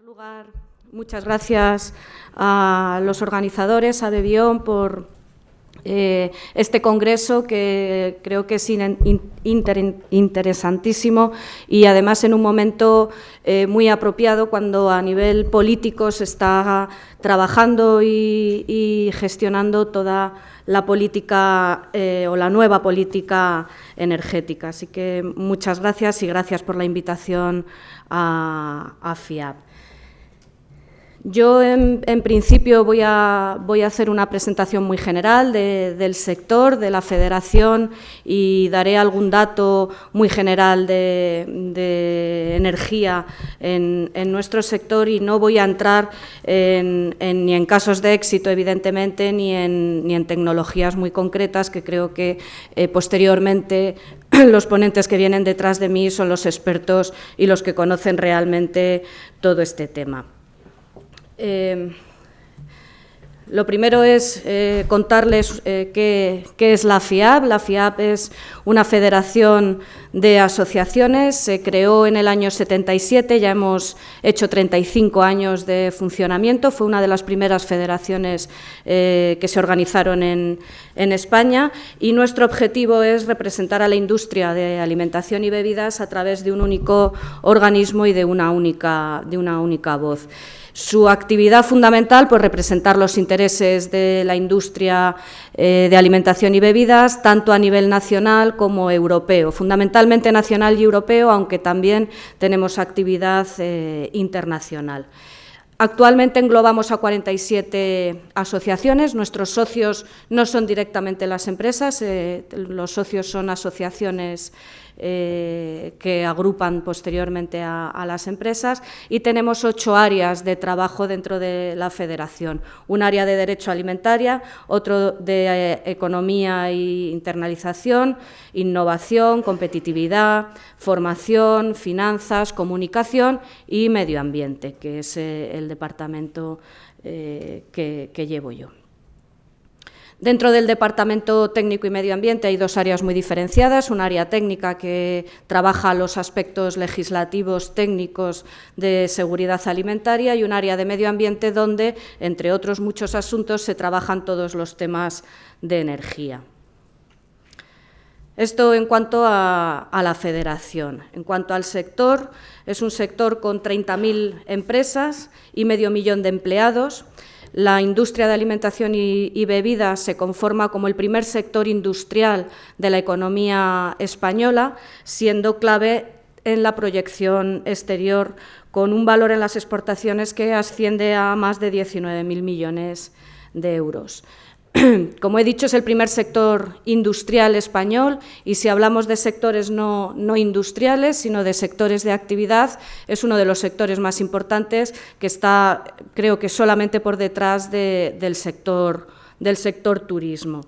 En primer lugar, muchas gracias a los organizadores, a Debión, por este congreso, que creo que es interesantísimo y además en un momento muy apropiado, cuando a nivel político se está trabajando y gestionando toda la política o la nueva política energética. Así que muchas gracias y gracias por la invitación a FIAB. Yo, en principio, voy a hacer una presentación muy general del sector, de la federación, y daré algún dato muy general de energía en nuestro sector, y no voy a entrar ni en casos de éxito, evidentemente, ni en tecnologías muy concretas, que creo que posteriormente los ponentes que vienen detrás de mí son los expertos y los que conocen realmente todo este tema. Lo primero es contarles qué es la FIAB. La FIAB es una federación de asociaciones, se creó en el año 77, ya hemos hecho 35 años de funcionamiento, fue una de las primeras federaciones que se organizaron en España, y nuestro objetivo es representar a la industria de alimentación y bebidas a través de un único organismo y de una única voz. Su actividad fundamental, pues, representar los intereses de la industria de alimentación y bebidas, tanto a nivel nacional como europeo, fundamentalmente nacional y europeo, aunque también tenemos actividad internacional. Actualmente englobamos a 47 asociaciones. Nuestros socios no son directamente las empresas, los socios son asociaciones que agrupan posteriormente a las empresas, y tenemos 8 áreas de trabajo dentro de la federación. Un área de derecho alimentaria, otro de economía e internalización, innovación, competitividad, formación, finanzas, comunicación y medio ambiente, que es el departamento que llevo yo. Dentro del Departamento Técnico y Medio Ambiente hay 2 áreas muy diferenciadas, un área técnica que trabaja los aspectos legislativos técnicos de seguridad alimentaria, y un área de medio ambiente donde, entre otros muchos asuntos, se trabajan todos los temas de energía. Esto en cuanto a la federación. En cuanto al sector, es un sector con 30.000 empresas y medio millón de empleados. La industria de alimentación y bebidas se conforma como el primer sector industrial de la economía española, siendo clave en la proyección exterior, con un valor en las exportaciones que asciende a más de 19.000 millones de euros. Como he dicho, es el primer sector industrial español, y si hablamos de sectores no industriales, sino de sectores de actividad, es uno de los sectores más importantes, que está, creo que solamente por detrás del sector turismo.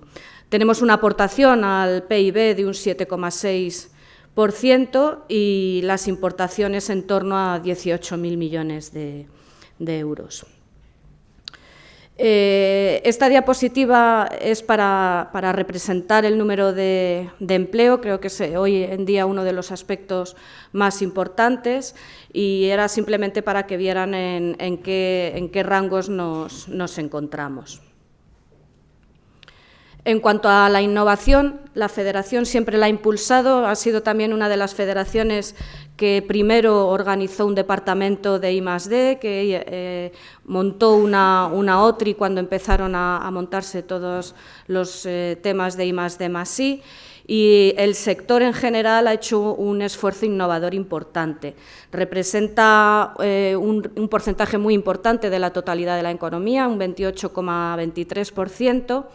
Tenemos una aportación al PIB de un 7,6% y las importaciones en torno a 18.000 millones de euros. Esta diapositiva es para representar el número de empleo. Creo que es hoy en día uno de los aspectos más importantes, y era simplemente para que vieran en qué rangos nos encontramos. En cuanto a la innovación, la federación siempre la ha impulsado, ha sido también una de las federaciones que primero organizó un departamento de I+D, que montó una OTRI cuando empezaron a montarse todos los temas de I+D+I, y el sector en general ha hecho un esfuerzo innovador importante. Representa un porcentaje muy importante de la totalidad de la economía, un 28,23%,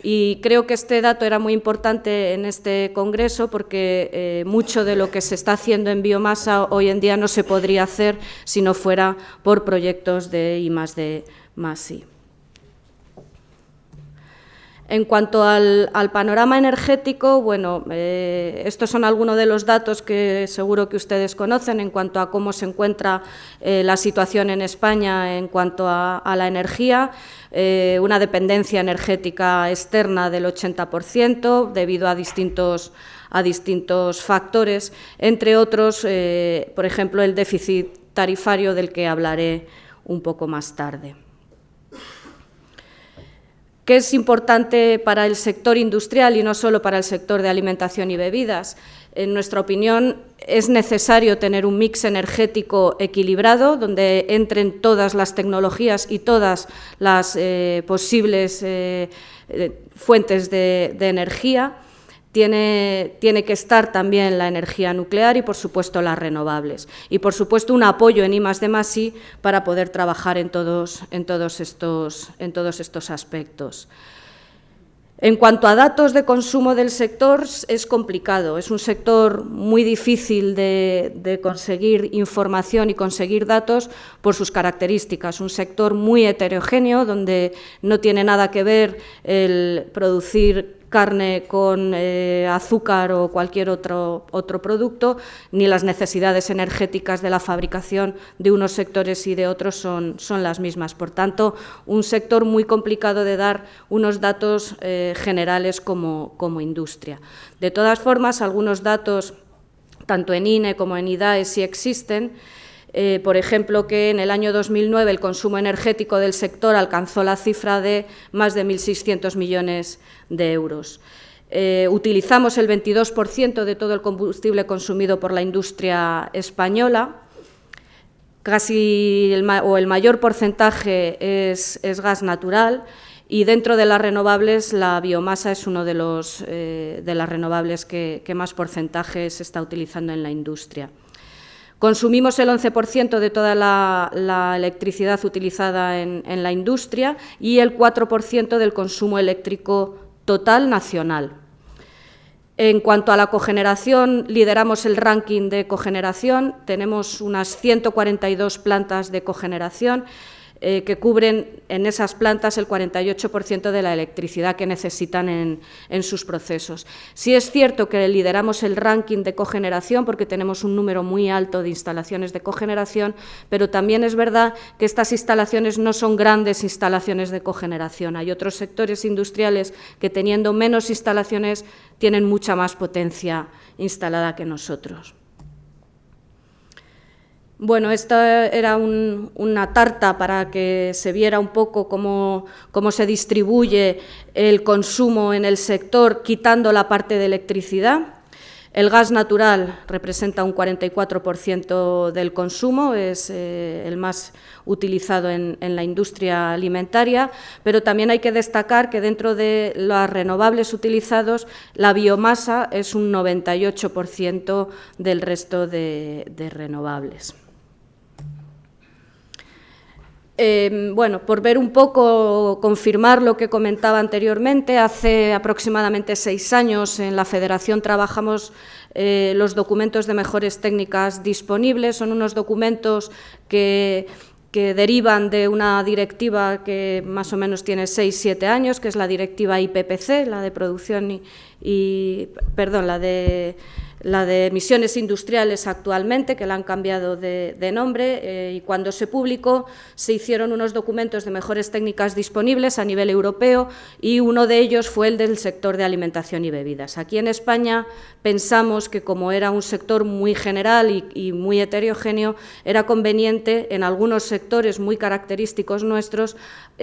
y creo que este dato era muy importante en este congreso, porque mucho de lo que se está haciendo en biomasa hoy en día no se podría hacer si no fuera por proyectos de I+D+I. En cuanto al panorama energético, bueno, estos son algunos de los datos que seguro que ustedes conocen en cuanto a cómo se encuentra la situación en España en cuanto a la energía. Una dependencia energética externa del 80% debido a distintos factores, entre otros, por ejemplo, el déficit tarifario del que hablaré un poco más tarde. ¿Qué es importante para el sector industrial y no solo para el sector de alimentación y bebidas? En nuestra opinión, es necesario tener un mix energético equilibrado, donde entren todas las tecnologías y todas las posibles fuentes de energía. Tiene que estar también la energía nuclear y, por supuesto, las renovables. Y, por supuesto, un apoyo en I+D+I para poder trabajar en todos estos aspectos. En cuanto a datos de consumo del sector, es complicado. Es un sector muy difícil de conseguir información y conseguir datos por sus características. Un sector muy heterogéneo, donde no tiene nada que ver el producir carne con azúcar o cualquier otro producto, ni las necesidades energéticas de la fabricación de unos sectores y de otros son las mismas. Por tanto, un sector muy complicado de dar unos datos generales como industria. De todas formas, algunos datos, tanto en INE como en IDAE, sí existen. Por ejemplo, que en el año 2009 el consumo energético del sector alcanzó la cifra de más de 1.600 millones de euros. Utilizamos el 22% de todo el combustible consumido por la industria española. El mayor porcentaje es gas natural, y dentro de las renovables la biomasa es uno de las renovables que más porcentaje se está utilizando en la industria. Consumimos el 11% de toda la electricidad utilizada en la industria y el 4% del consumo eléctrico total nacional. En cuanto a la cogeneración, lideramos el ranking de cogeneración. Tenemos unas 142 plantas de cogeneración que cubren en esas plantas el 48% de la electricidad que necesitan en sus procesos. Sí es cierto que lideramos el ranking de cogeneración porque tenemos un número muy alto de instalaciones de cogeneración, pero también es verdad que estas instalaciones no son grandes instalaciones de cogeneración. Hay otros sectores industriales que, teniendo menos instalaciones, tienen mucha más potencia instalada que nosotros. Bueno, esta era una tarta para que se viera un poco cómo se distribuye el consumo en el sector, quitando la parte de electricidad. El gas natural representa un 44% del consumo, es el más utilizado en la industria alimentaria, pero también hay que destacar que dentro de las renovables utilizados, la biomasa es un 98% del resto de renovables. Bueno, por ver un poco, confirmar lo que comentaba anteriormente, hace aproximadamente 6 años en la Federación trabajamos los documentos de mejores técnicas disponibles. Son unos documentos que derivan de una directiva que más o menos tiene 6-7 años, que es la directiva IPPC, la de producción la de emisiones industriales actualmente, que la han cambiado de nombre, y cuando se publicó se hicieron unos documentos de mejores técnicas disponibles a nivel europeo, y uno de ellos fue el del sector de alimentación y bebidas. Aquí en España pensamos que, como era un sector muy general y muy heterogéneo, era conveniente en algunos sectores muy característicos nuestros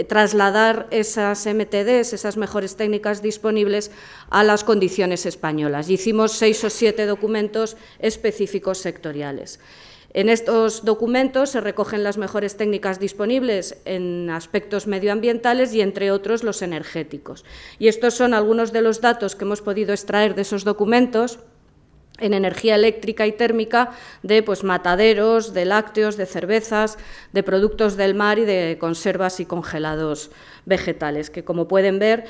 trasladar esas MTDs, esas mejores técnicas disponibles, a las condiciones españolas. Hicimos 6 o 7 documentos específicos sectoriales. En estos documentos se recogen las mejores técnicas disponibles en aspectos medioambientales y, entre otros, los energéticos. Y estos son algunos de los datos que hemos podido extraer de esos documentos en energía eléctrica y térmica de mataderos, de lácteos, de cervezas, de productos del mar y de conservas y congelados vegetales, que, como pueden ver,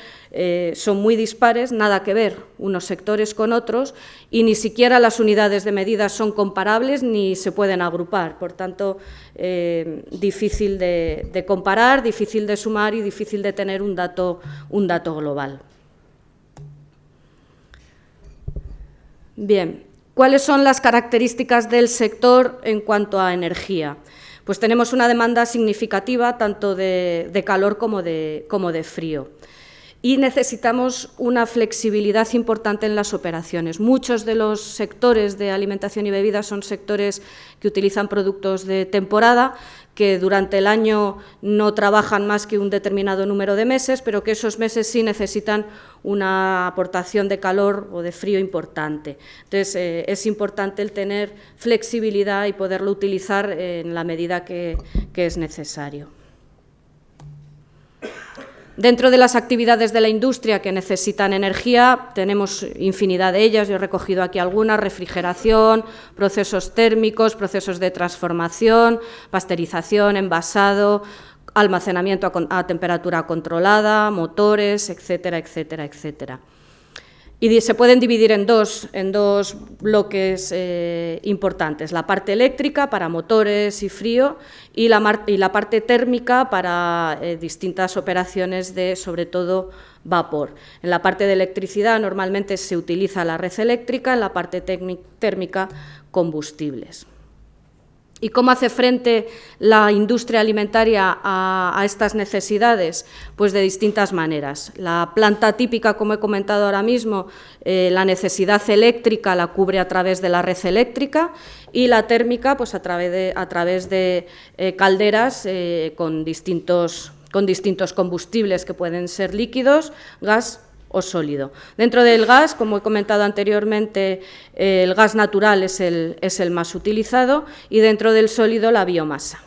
son muy dispares, nada que ver unos sectores con otros, y ni siquiera las unidades de medida son comparables ni se pueden agrupar. Por tanto, difícil de comparar, difícil de sumar y difícil de tener un dato global. Bien, ¿cuáles son las características del sector en cuanto a energía? Pues tenemos una demanda significativa tanto de calor como de frío. y necesitamos una flexibilidad importante en las operaciones. Muchos de los sectores de alimentación y bebidas son sectores que utilizan productos de temporada, que durante el año no trabajan más que un determinado número de meses, pero que esos meses sí necesitan una aportación de calor o de frío importante. Entonces, es importante el tener flexibilidad y poderlo utilizar en la medida que es necesario. Dentro de las actividades de la industria que necesitan energía, tenemos infinidad de ellas, yo he recogido aquí algunas: refrigeración, procesos térmicos, procesos de transformación, pasteurización, envasado, almacenamiento a temperatura controlada, motores, etcétera, etcétera, etcétera. Y se pueden dividir en dos bloques importantes: la parte eléctrica para motores y frío y la parte térmica para distintas operaciones de, sobre todo, vapor. En la parte de electricidad normalmente se utiliza la red eléctrica, en la parte térmica combustibles. ¿Y cómo hace frente la industria alimentaria a estas necesidades? Pues de distintas maneras. La planta típica, como he comentado ahora mismo, la necesidad eléctrica la cubre a través de la red eléctrica, y la térmica pues a través de calderas con distintos combustibles que pueden ser líquidos, gas o sólido. Dentro del gas, como he comentado anteriormente, el gas natural es el más utilizado, y dentro del sólido la biomasa.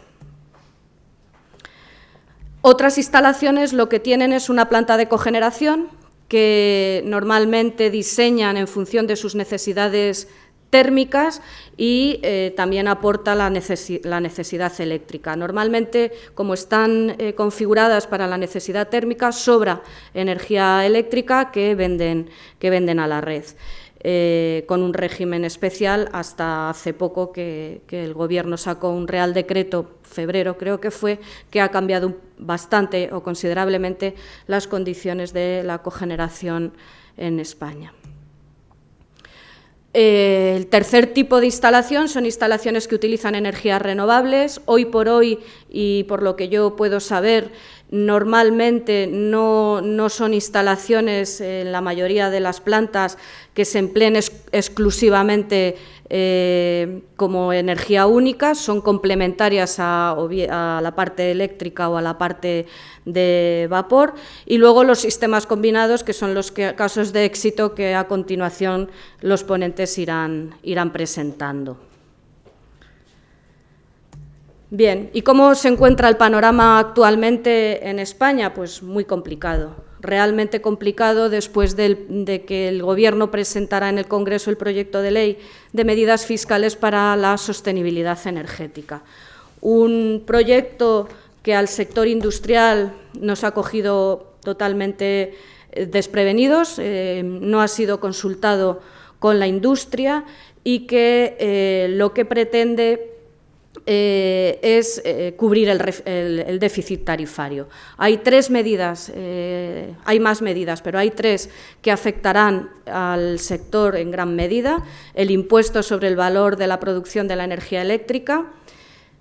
Otras instalaciones lo que tienen es una planta de cogeneración que normalmente diseñan en función de sus necesidades térmicas y también aporta la necesidad eléctrica. Normalmente, como están configuradas para la necesidad térmica, sobra energía eléctrica que venden a la red, con un régimen especial hasta hace poco que el Gobierno sacó un Real Decreto, febrero creo que fue, que ha cambiado bastante o considerablemente las condiciones de la cogeneración en España. El tercer tipo de instalación son instalaciones que utilizan energías renovables. Hoy por hoy, y por lo que yo puedo saber, normalmente no son instalaciones en la mayoría de las plantas que se empleen exclusivamente como energía única, son complementarias a la parte eléctrica o a la parte de vapor, y luego los sistemas combinados, que son los casos de éxito que a continuación los ponentes irán presentando. Bien, ¿y cómo se encuentra el panorama actualmente en España? Pues muy complicado, realmente complicado, después de que el Gobierno presentara en el Congreso el proyecto de ley de medidas fiscales para la sostenibilidad energética. Un proyecto que al sector industrial nos ha cogido totalmente desprevenidos, no ha sido consultado con la industria, y que lo que pretende es cubrir el déficit tarifario. Hay tres medidas, hay más medidas, pero hay tres que afectarán al sector en gran medida: el impuesto sobre el valor de la producción de la energía eléctrica,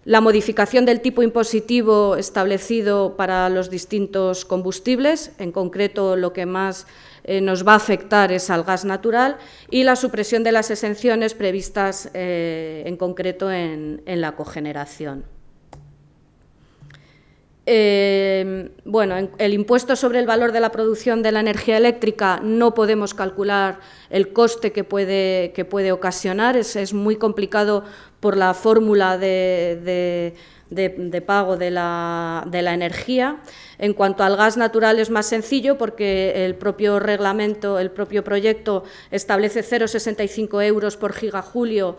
la modificación del tipo impositivo establecido para los distintos combustibles, en concreto lo que más nos va a afectar es al gas natural, y la supresión de las exenciones previstas en concreto en la cogeneración. Bueno, el impuesto sobre el valor de la producción de la energía eléctrica no podemos calcular el coste que puede ocasionar, es muy complicado por la fórmula de pago de la energía. En cuanto al gas natural es más sencillo, porque el propio reglamento, el propio proyecto establece 0,65 euros por gigajulio,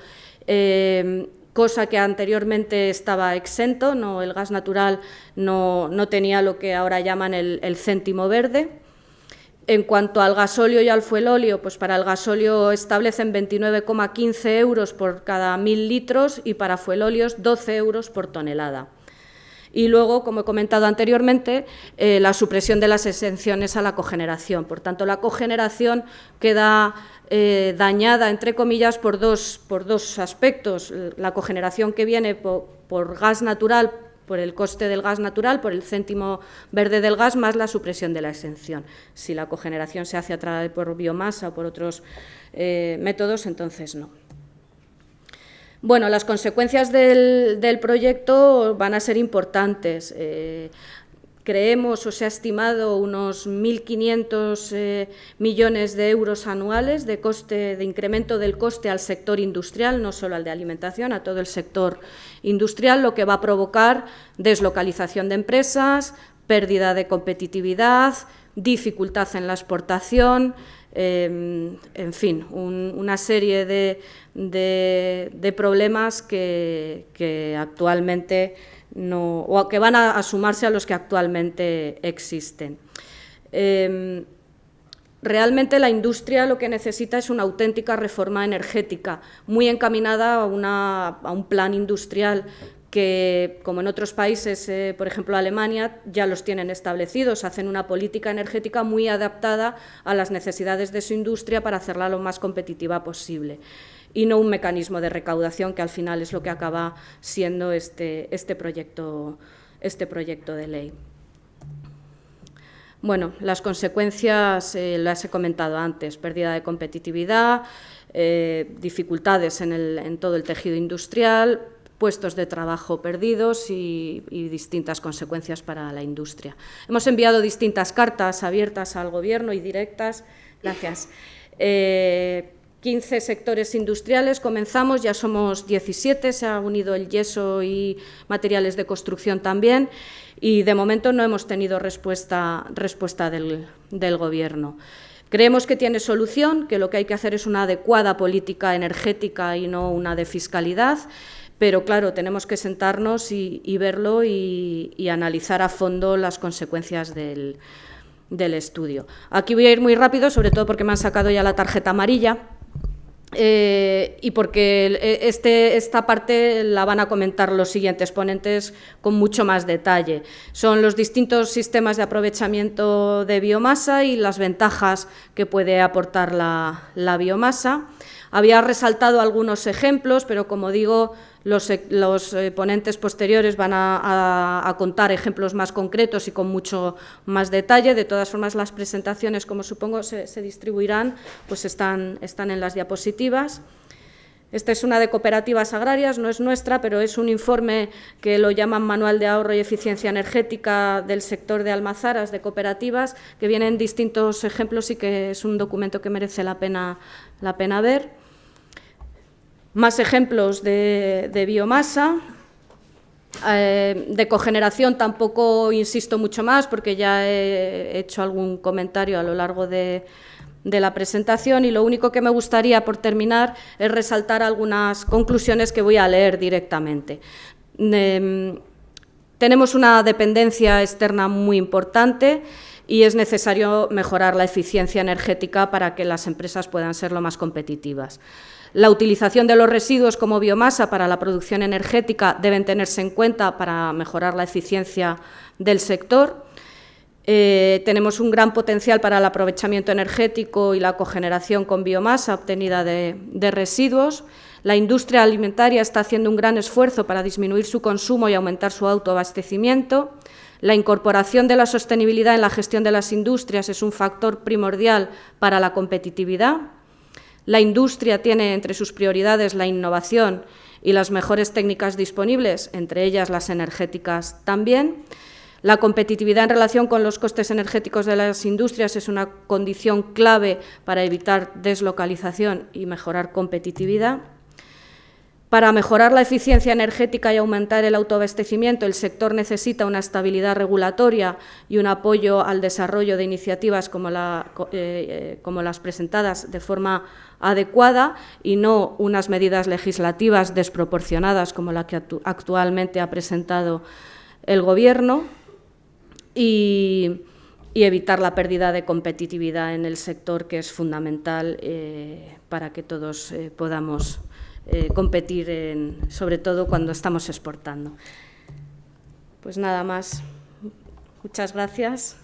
cosa que anteriormente estaba exento. No, el gas natural no tenía lo que ahora llaman el céntimo verde. En cuanto al gasóleo y al fuelóleo, pues para el gasóleo establecen 29,15 euros por cada 1.000 litros y para fuelóleos 12 euros por tonelada. Y luego, como he comentado anteriormente, la supresión de las exenciones a la cogeneración. Por tanto, la cogeneración queda dañada, entre comillas, por dos aspectos. La cogeneración que viene por gas natural por el coste del gas natural, por el céntimo verde del gas, más la supresión de la exención. Si la cogeneración se hace a través por biomasa o por otros métodos, entonces no. Bueno, las consecuencias del proyecto van a ser importantes. Creemos, o se ha estimado, unos 1.500 millones de euros anuales de incremento del coste al sector industrial, no solo al de alimentación, a todo el sector industrial, lo que va a provocar deslocalización de empresas, pérdida de competitividad, dificultad en la exportación, en fin, una serie de problemas que actualmente no, o que van a sumarse a los que actualmente existen. Realmente la industria lo que necesita es una auténtica reforma energética, muy encaminada a un plan industrial que, como en otros países, por ejemplo Alemania, ya los tienen establecidos, hacen una política energética muy adaptada a las necesidades de su industria para hacerla lo más competitiva posible, y no un mecanismo de recaudación que al final es lo que acaba siendo este proyecto de ley. Bueno, las consecuencias las he comentado antes: pérdida de competitividad, dificultades en todo el tejido industrial, puestos de trabajo perdidos y distintas consecuencias para la industria. Hemos enviado distintas cartas abiertas al Gobierno y directas. Gracias. 15 sectores industriales, comenzamos, ya somos 17, se ha unido el yeso y materiales de construcción también, y de momento no hemos tenido respuesta del Gobierno. Creemos que tiene solución, que lo que hay que hacer es una adecuada política energética y no una de fiscalidad, pero claro, tenemos que sentarnos y verlo y analizar a fondo las consecuencias del estudio. Aquí voy a ir muy rápido, sobre todo porque me han sacado ya la tarjeta amarilla. Y porque esta parte la van a comentar los siguientes ponentes con mucho más detalle. Son los distintos sistemas de aprovechamiento de biomasa y las ventajas que puede aportar la biomasa. Había resaltado algunos ejemplos, pero como digo, los ponentes posteriores van a contar ejemplos más concretos y con mucho más detalle. De todas formas, las presentaciones, como supongo se distribuirán, pues están en las diapositivas. Esta es una de cooperativas agrarias, no es nuestra, pero es un informe que lo llaman Manual de Ahorro y Eficiencia Energética del sector de almazaras de cooperativas, que vienen distintos ejemplos y que es un documento que merece la pena ver. Más ejemplos de biomasa. De cogeneración tampoco insisto mucho más, porque ya he hecho algún comentario a lo largo de la presentación, y lo único que me gustaría, por terminar, es resaltar algunas conclusiones que voy a leer directamente. Tenemos una dependencia externa muy importante y es necesario mejorar la eficiencia energética para que las empresas puedan ser lo más competitivas. La utilización de los residuos como biomasa para la producción energética deben tenerse en cuenta para mejorar la eficiencia del sector. Tenemos un gran potencial para el aprovechamiento energético y la cogeneración con biomasa obtenida de residuos. La industria alimentaria está haciendo un gran esfuerzo para disminuir su consumo y aumentar su autoabastecimiento. La incorporación de la sostenibilidad en la gestión de las industrias es un factor primordial para la competitividad. La industria tiene entre sus prioridades la innovación y las mejores técnicas disponibles, entre ellas las energéticas también. La competitividad en relación con los costes energéticos de las industrias es una condición clave para evitar deslocalización y mejorar competitividad. Para mejorar la eficiencia energética y aumentar el autoabastecimiento, el sector necesita una estabilidad regulatoria y un apoyo al desarrollo de iniciativas como las presentadas de forma adecuada, y no unas medidas legislativas desproporcionadas como la que actualmente ha presentado el Gobierno, y evitar la pérdida de competitividad en el sector, que es fundamental para que todos podamos competir, sobre todo cuando estamos exportando. Pues nada más. Muchas gracias.